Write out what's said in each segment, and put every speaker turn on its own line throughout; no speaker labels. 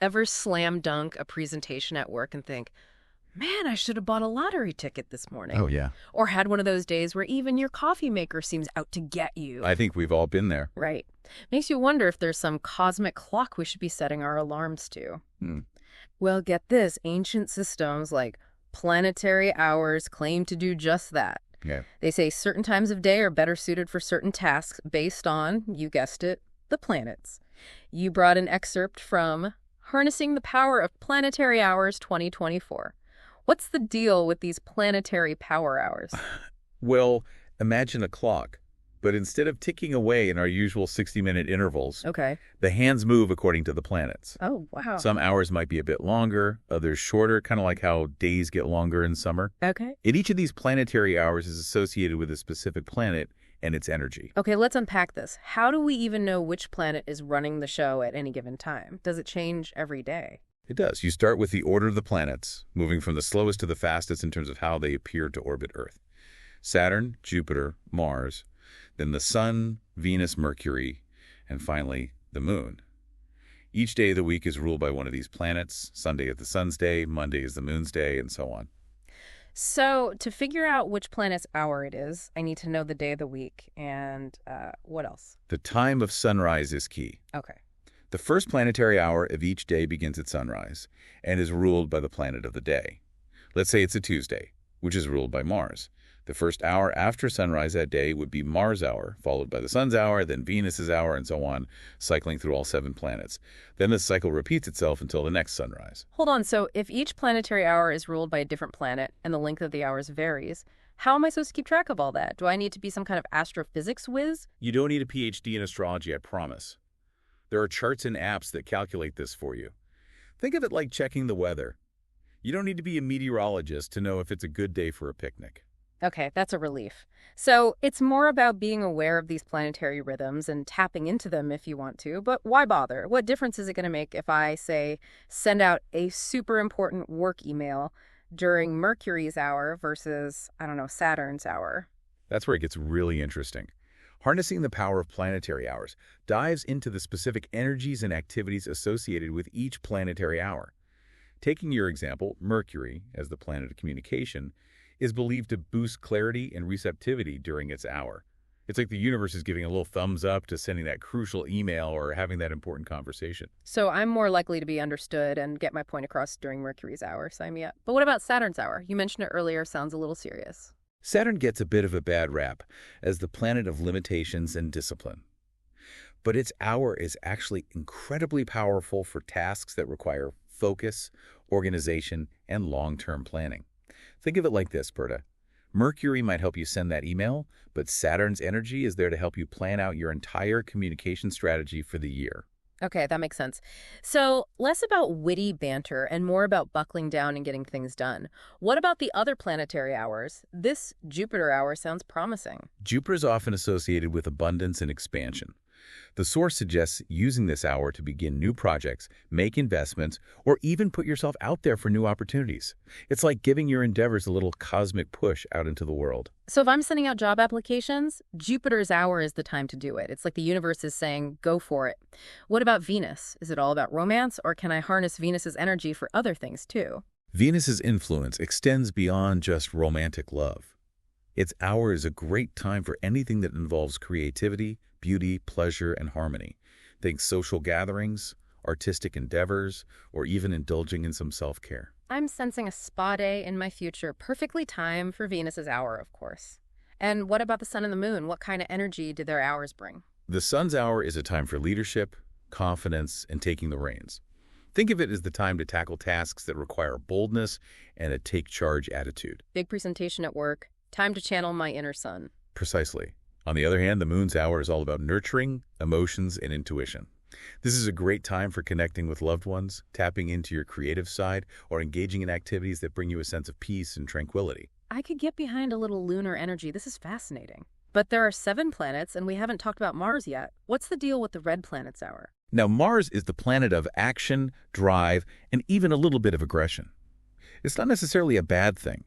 Ever slam dunk a presentation at work and think, man, I should have bought a lottery ticket this morning?
Oh, yeah.
Or had one of those days where even your coffee maker seems out to get you?
I think we've all been there.
Right. Makes you wonder if there's some cosmic clock we should be setting our alarms to.
Hmm.
Well, get this, ancient systems like Planetary Hours claim to do just that.
Yeah.
They say certain times of day are better suited for certain tasks based on, you guessed it, the planets. You brought an excerpt from Harnessing the Power of Planetary Hours 2024. What's the deal with these planetary power hours?
Well, imagine a clock, but instead of ticking away in our usual 60-minute intervals,
Okay.
the hands move according to the planets.
Oh, wow.
Some hours might be a bit longer, others shorter, kind of like how days get longer in summer.
Okay.
And each of these planetary hours is associated with a specific planet and its energy.
Okay, let's unpack this. How do we even know which planet is running the show at any given time? Does it change every day?
It does. You start with the order of the planets, moving from the slowest to the fastest in terms of how they appear to orbit Earth. Saturn, Jupiter, Mars, then the Sun, Venus, Mercury, and finally the Moon. Each day of the week is ruled by one of these planets. Sunday is the Sun's day, Monday is the Moon's day, and so on.
So to figure out which planet's hour it is, I need to know the day of the week and what else?
The time of sunrise is key.
Okay.
The first planetary hour of each day begins at sunrise and is ruled by the planet of the day. Let's say it's a Tuesday, which is ruled by Mars. The first hour after sunrise that day would be Mars' hour, followed by the Sun's hour, then Venus' hour, and so on, cycling through all 7 planets. Then the cycle repeats itself until the next sunrise.
Hold on, so if each planetary hour is ruled by a different planet and the length of the hours varies, how am I supposed to keep track of all that? Do I need to be some kind of astrophysics whiz?
You don't need a PhD in astrology, I promise. There are charts and apps that calculate this for you. Think of it like checking the weather. You don't need to be a meteorologist to know if it's a good day for a picnic.
Okay, that's a relief. So it's more about being aware of these planetary rhythms and tapping into them if you want to, but why bother? What difference is it going to make if I, say, send out a super important work email during Mercury's hour versus, I don't know, Saturn's hour?
That's where it gets really interesting. Harnessing the Power of Planetary Hours dives into the specific energies and activities associated with each planetary hour. Taking your example, Mercury, as the planet of communication, is believed to boost clarity and receptivity during its hour. It's like the universe is giving a little thumbs up to sending that crucial email or having that important conversation.
So I'm more likely to be understood and get my point across during Mercury's hour, sign me up. But what about Saturn's hour? You mentioned it earlier, sounds a little serious.
Saturn gets a bit of a bad rap as the planet of limitations and discipline. But its hour is actually incredibly powerful for tasks that require focus, organization, and long-term planning. Think of it like this, Berta. Mercury might help you send that email, but Saturn's energy is there to help you plan out your entire communication strategy for the year.
Okay, that makes sense. So less about witty banter and more about buckling down and getting things done. What about the other planetary hours? This Jupiter hour sounds promising.
Jupiter is often associated with abundance and expansion. The source suggests using this hour to begin new projects, make investments, or even put yourself out there for new opportunities. It's like giving your endeavors a little cosmic push out into the world.
So if I'm sending out job applications, Jupiter's hour is the time to do it. It's like the universe is saying, go for it. What about Venus? Is it all about romance, or can I harness Venus's energy for other things too?
Venus's influence extends beyond just romantic love. Its hour is a great time for anything that involves creativity, beauty, pleasure, and harmony. Think social gatherings, artistic endeavors, or even indulging in some self-care.
I'm sensing a spa day in my future, perfectly timed for Venus's hour, of course. And what about the sun and the moon? What kind of energy do their hours bring?
The sun's hour is a time for leadership, confidence, and taking the reins. Think of it as the time to tackle tasks that require boldness and a take-charge attitude.
Big presentation at work. Time to channel my inner sun.
Precisely. On the other hand, the moon's hour is all about nurturing, emotions, and intuition. This is a great time for connecting with loved ones, tapping into your creative side, or engaging in activities that bring you a sense of peace and tranquility.
I could get behind a little lunar energy. This is fascinating. But there are 7 planets, and we haven't talked about Mars yet. What's the deal with the red planet's hour?
Now, Mars is the planet of action, drive, and even a little bit of aggression. It's not necessarily a bad thing.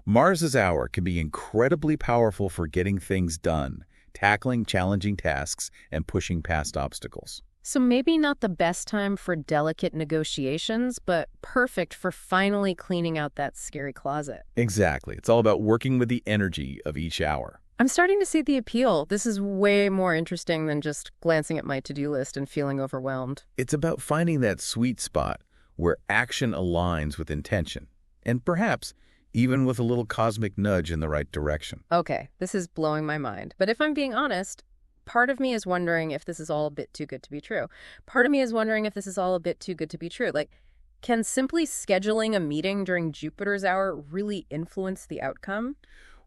Mars's hour can be incredibly powerful for getting things done, tackling challenging tasks, and pushing past obstacles.
So maybe not the best time for delicate negotiations, but perfect for finally cleaning out that scary closet.
Exactly. It's all about working with the energy of each hour.
I'm starting to see the appeal. This is way more interesting than just glancing at my to-do list and feeling overwhelmed.
It's about finding that sweet spot where action aligns with intention, and perhaps even with a little cosmic nudge in the right direction.
Okay, this is blowing my mind. But if I'm being honest, part of me is wondering if this is all a bit too good to be true. Part of me is wondering if this is all a bit too good to be true. Like, can simply scheduling a meeting during Jupiter's hour really influence the outcome?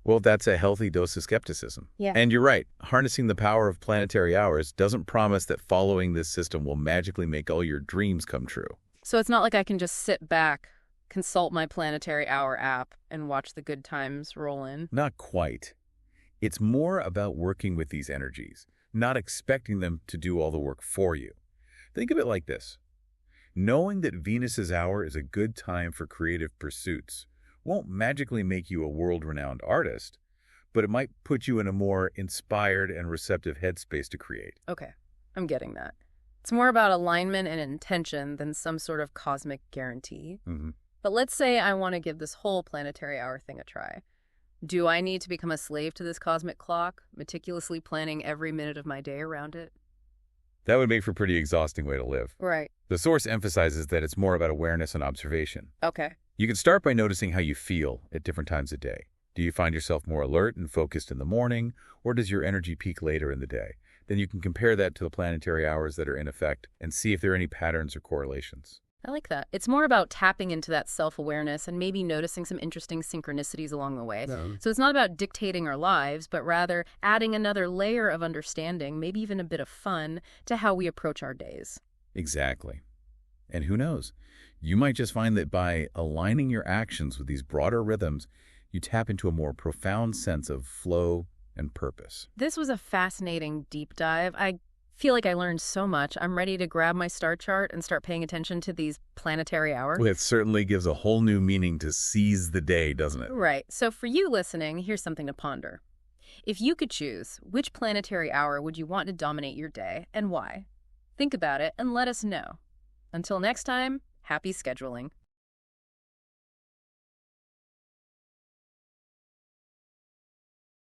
Well, that's a healthy dose of skepticism.
Yeah.
And you're right, harnessing the power of planetary hours doesn't promise that following this system will magically make all your dreams come true.
So it's not like I can just sit back, consult my Planetary Hour app, and watch the good times roll in.
Not quite. It's more about working with these energies, not expecting them to do all the work for you. Think of it like this. Knowing that Venus's hour is a good time for creative pursuits won't magically make you a world-renowned artist, but it might put you in a more inspired and receptive headspace to create.
Okay, I'm getting that. It's more about alignment and intention than some sort of cosmic guarantee. But let's say I want to give this whole Planetary Hour thing a try. Do I need to become a slave to this cosmic clock, meticulously planning every minute of my day around it?
That would make for a pretty exhausting way to live.
Right.
The source emphasizes that it's more about awareness and observation.
Okay.
You can start by noticing how you feel at different times of day. Do you find yourself more alert and focused in the morning, or does your energy peak later in the day? Then you can compare that to the planetary hours that are in effect and see if there are any patterns or correlations.
I like that. It's more about tapping into that self-awareness and maybe noticing some interesting synchronicities along the way.
Yeah.
So it's not about dictating our lives, but rather adding another layer of understanding, maybe even a bit of fun, to how we approach our days.
Exactly. And who knows? You might just find that by aligning your actions with these broader rhythms, you tap into a more profound sense of flow and purpose.
This was a fascinating deep dive. I feel like I learned so much. I'm ready to grab my star chart and start paying attention to these planetary hours.
Well, it certainly gives a whole new meaning to seize the day, doesn't it?
Right. So for you listening, here's something to ponder. If you could choose, which planetary hour would you want to dominate your day and why? Think about it and let us know. Until next time, happy scheduling.